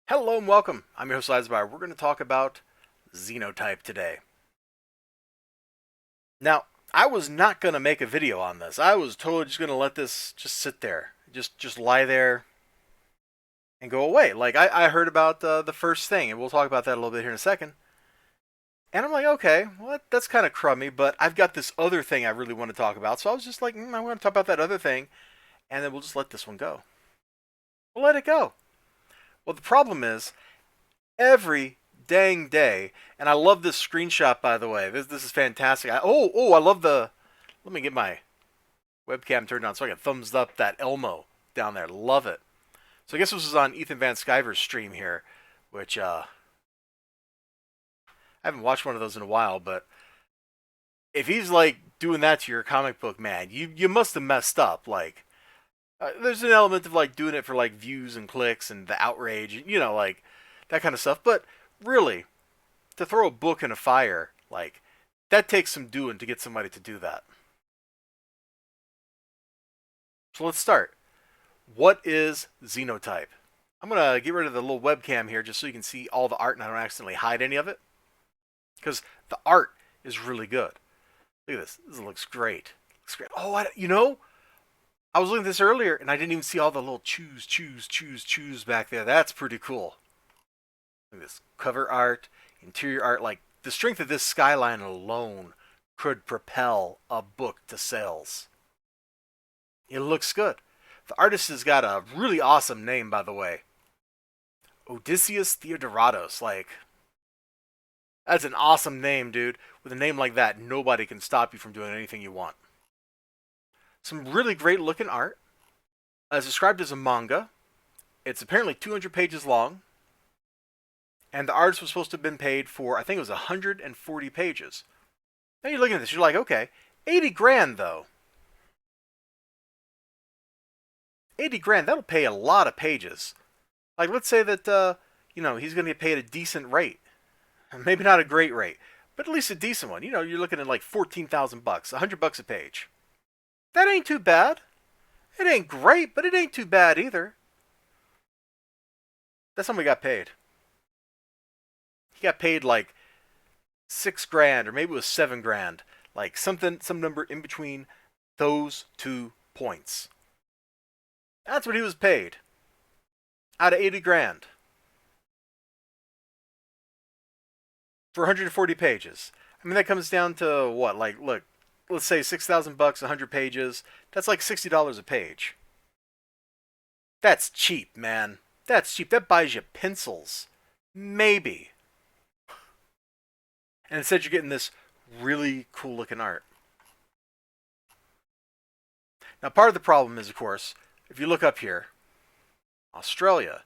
Hello and welcome. I'm your host Elizibar. We're going to talk about Xenotype today. Now, I was not going to make a video on this. I was totally just going to let this just sit there, just lie there and go away. Like I heard about the first thing, and we'll talk about that a little bit here in a second. And I'm like, okay, well that's kind of crummy, but I've got this other thing I really want to talk about. So I was just like, I want to talk about that other thing, and then we'll just let this one go. We'll let it go. Well, the problem is every dang day. And I love this screenshot, by the way. This is fantastic. I love the. Let me get my webcam turned on so I can thumbs up that Elmo down there. Love it. So I guess this was on Ethan Van Sciver's stream here, which I haven't watched one of those in a while. But if he's like doing that to your comic book, man, you must have messed up. Like, there's an element of like doing it for like views and clicks and the outrage, like that kind of stuff. But really, to throw a book in a fire, like, that takes some doing to get somebody to do that. So let's start. What is Xenotype? I'm going to get rid of the little webcam here just so you can see all the art and I don't accidentally hide any of it. Because the art is really good. Look at this. This looks great. Looks great. Oh, I was looking at this earlier and I didn't even see all the little choose back there. That's pretty cool. Look at this. Cover art, interior art, like the strength of this skyline alone could propel a book to sales. It looks good. The artist has got a really awesome name, by the way. Odysseus Theodoratos. Like, that's an awesome name, dude. With a name like that, nobody can stop you from doing anything you want. Some really great looking art. As described as a manga. It's apparently 200 pages long. And the artist was supposed to have been paid for, I think it was 140 pages. Now you're looking at this, you're like, okay, 80 grand though. 80 grand, that'll pay a lot of pages. Like, let's say that, he's going to get paid a decent rate. Maybe not a great rate, but at least a decent one. You're looking at like 14,000 bucks, 100 bucks a page. That ain't too bad. It ain't great, but it ain't too bad either. That's how we got paid. He got paid like 6 grand, or maybe it was 7 grand, like some number in between those 2 points. That's what he was paid out of 80 grand for 140 pages. I mean, that comes down to what? Like, look, let's say 6,000 bucks, 100 pages. That's like $60 a page. That's cheap, man. That's cheap. That buys you pencils, maybe. And instead, you're getting this really cool looking art. Now, part of the problem is, of course, if you look up here, Australia.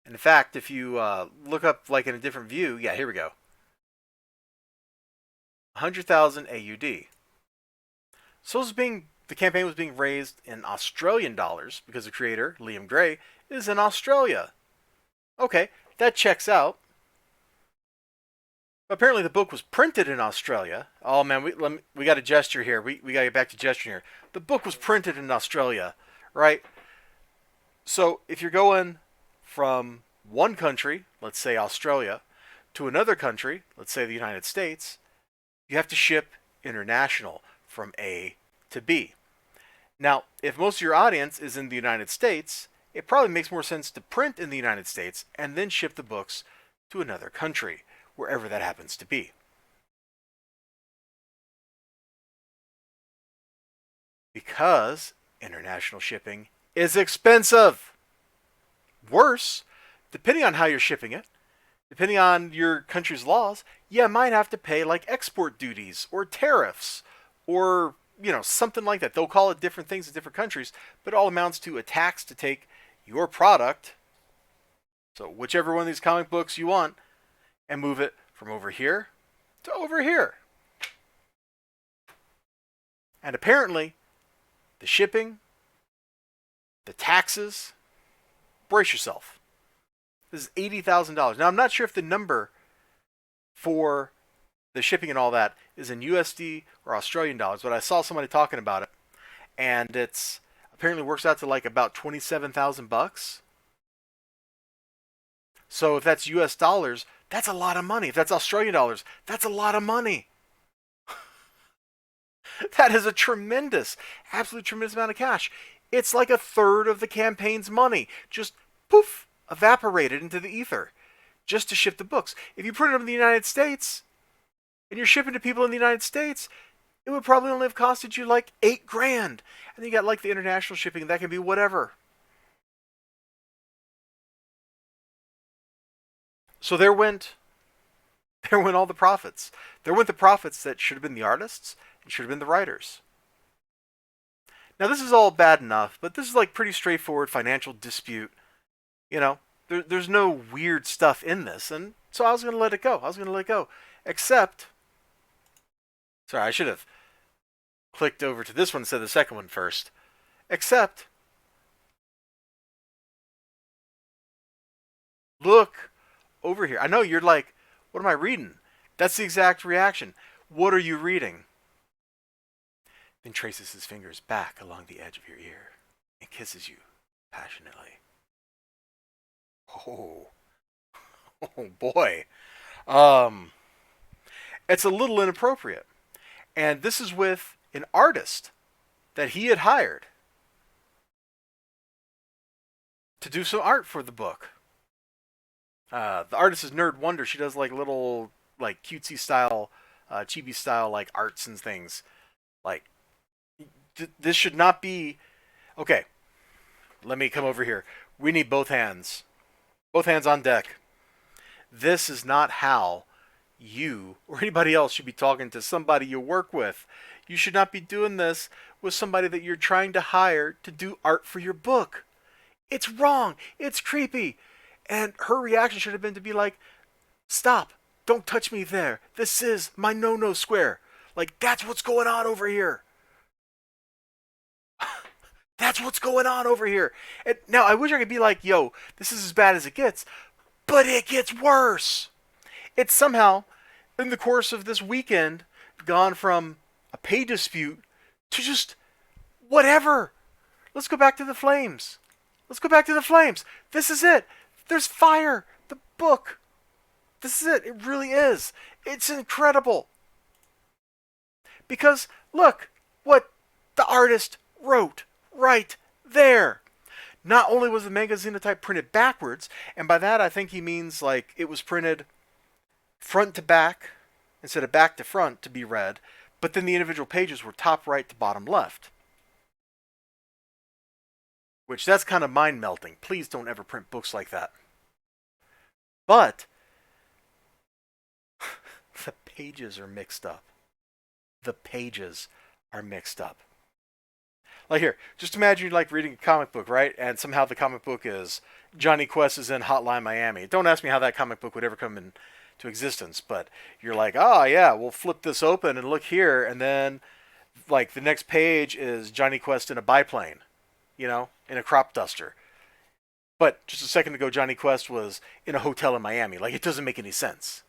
And in fact, if you look up like in a different view, yeah, here we go. 100,000 AUD. So the campaign was being raised in Australian dollars because the creator, Liam Gray, is in Australia. Okay, that checks out. Apparently the book was printed in Australia. Oh man, we got a gesture here. We got to get back to gesturing here. The book was printed in Australia, right? So if you're going from one country, let's say Australia, to another country, let's say the United States, you have to ship international from A to B. Now, if most of your audience is in the United States, it probably makes more sense to print in the United States and then ship the books to another country, wherever that happens to be. Because international shipping is expensive. Worse, depending on how you're shipping it, depending on your country's laws, you might have to pay like export duties or tariffs or, something like that. They'll call it different things in different countries, but it all amounts to a tax to take your product, so whichever one of these comic books you want, and move it from over here to over here. And apparently, the shipping, the taxes, brace yourself. This is $80,000. Now, I'm not sure if the number for the shipping and all that is in USD or Australian dollars, but I saw somebody talking about it, and it's apparently works out to like about 27,000 bucks So if that's US dollars, that's a lot of money. If that's Australian dollars, that's a lot of money. That is a tremendous, absolutely tremendous amount of cash. It's like a third of the campaign's money. Just poof, evaporated into the ether just to ship the books. If you print them in the United States and you're shipping to people in the United States, it would probably only have costed you like $8,000. And then you got like the international shipping, that can be whatever. So there went all the profits. There went the profits that should have been the artists and should have been the writers. Now this is all bad enough, but this is like pretty straightforward financial dispute. You know, there's no weird stuff in this, and so I was going to let it go. I was going to let it go. Except, sorry, I should have clicked over to this one instead of the second one first. Except, look over here. I know you're like, what am I reading? That's the exact reaction. What are you reading? Then traces his fingers back along the edge of your ear and kisses you passionately. Oh, oh boy. Um, it's a little inappropriate. And this is with an artist that he had hired to do some art for the book. The artist is Nerd Wonder. She does like little, like cutesy style, chibi style, like arts and things. Like, this should not be. Okay, let me come over here. We need both hands. Both hands on deck. This is not how you or anybody else should be talking to somebody you work with. You should not be doing this with somebody that you're trying to hire to do art for your book. It's wrong. It's creepy. And her reaction should have been to be like, stop. Don't touch me there. This is my no-no square. Like, that's what's going on over here. That's what's going on over here. And now, I wish I could be like, yo, this is as bad as it gets. But it gets worse. It's somehow, in the course of this weekend, gone from a pay dispute to just whatever. Let's go back to the flames. Let's go back to the flames. This is it. There's fire. The book. This is it. It really is. It's incredible. Because, look, what the artist wrote right there. Not only was the manga xenotype printed backwards, and by that I think he means like it was printed front to back instead of back to front to be read, but then the individual pages were top right to bottom left. Which, that's kind of mind melting. Please don't ever print books like that. But the pages are mixed up. The pages are mixed up. Like here, just imagine you're like reading a comic book, right? And somehow the comic book is Johnny Quest is in Hotline Miami. Don't ask me how that comic book would ever come into existence, but you're like, oh yeah, we'll flip this open and look here, and then like the next page is Johnny Quest in a biplane, you know, in a crop duster. But just a second ago, Johnny Quest was in a hotel in Miami. Like, it doesn't make any sense.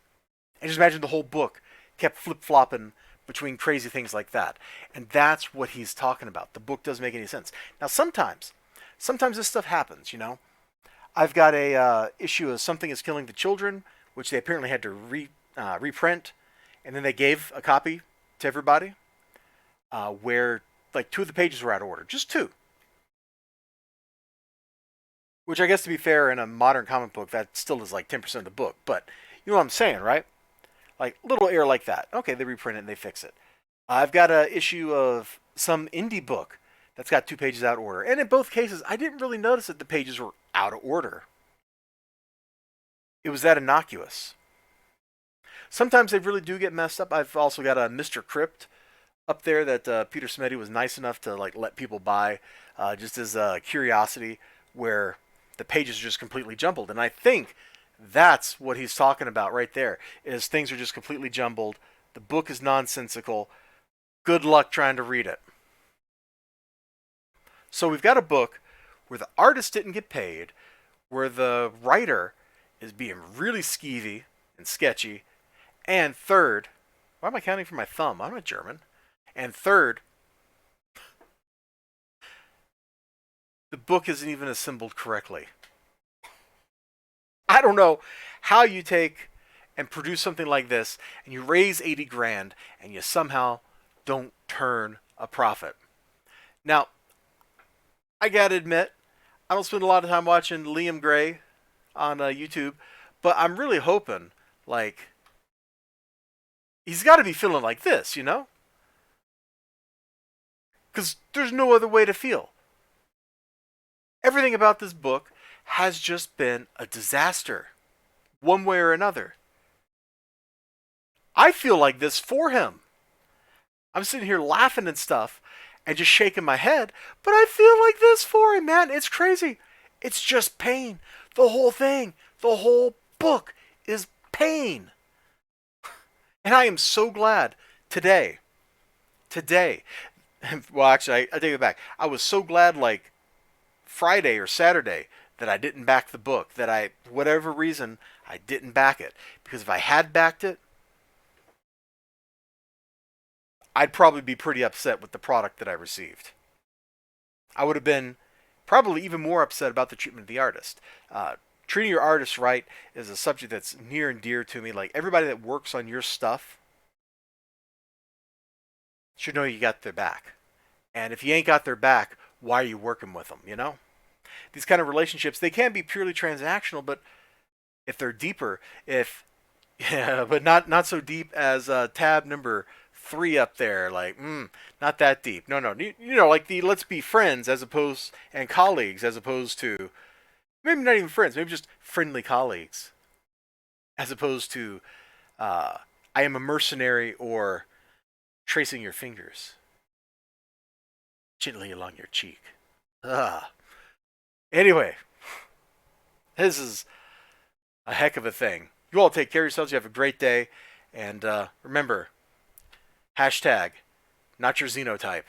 And just imagine the whole book kept flip-flopping between crazy things like that. And that's what he's talking about. The book doesn't make any sense. Now, sometimes this stuff happens, you know. I've got a issue of Something is Killing the Children, which they apparently had to reprint. And then they gave a copy to everybody where, like, 2 of the pages were out of order. Just 2. Which I guess, to be fair, in a modern comic book, that still is like 10% of the book. But you know what I'm saying, right? Like, little error like that. Okay, they reprint it and they fix it. I've got an issue of some indie book that's got 2 pages out of order. And in both cases, I didn't really notice that the pages were out of order. It was that innocuous. Sometimes they really do get messed up. I've also got a Mr. Crypt up there that Peter Smeddy was nice enough to like let people buy just as a curiosity, where the pages are just completely jumbled. And I think that's what he's talking about right there, is things are just completely jumbled. The book is nonsensical. Good luck trying to read it. So we've got a book where the artist didn't get paid, where the writer is being really skeevy and sketchy, and third, why am I counting from my thumb? I'm not German. And third, the book isn't even assembled correctly. I don't know how you take and produce something like this and you raise 80 grand and you somehow don't turn a profit. Now, I gotta admit, I don't spend a lot of time watching Liam Gray on YouTube, but I'm really hoping, like, he's got to be feeling like this, you know? Because there's no other way to feel. Everything about this book has just been a disaster, one way or another. I feel like this for him. I'm sitting here laughing and stuff and just shaking my head, but I feel like this for him, man. It's crazy. It's just pain. The whole thing, the whole book is pain. And I am so glad today, well, actually, I take it back. I was so glad, like, Friday or Saturday that I didn't back the book, that I, for whatever reason, I didn't back it. Because if I had backed it, I'd probably be pretty upset with the product that I received. I would have been probably even more upset about the treatment of the artist. Treating your artist right is a subject that's near and dear to me. Like, everybody that works on your stuff should know you got their back. And if you ain't got their back, why are you working with them, you know? These kind of relationships, they can be purely transactional, but if they're deeper, if yeah, but not so deep as tab number 3 up there, like not that deep. No, you know, like the let's be friends as opposed and colleagues as opposed to maybe not even friends, maybe just friendly colleagues as opposed to I am a mercenary or tracing your fingers gently along your cheek. Anyway, this is a heck of a thing. You all take care of yourselves. You have a great day. And remember, hashtag, not your xenotype.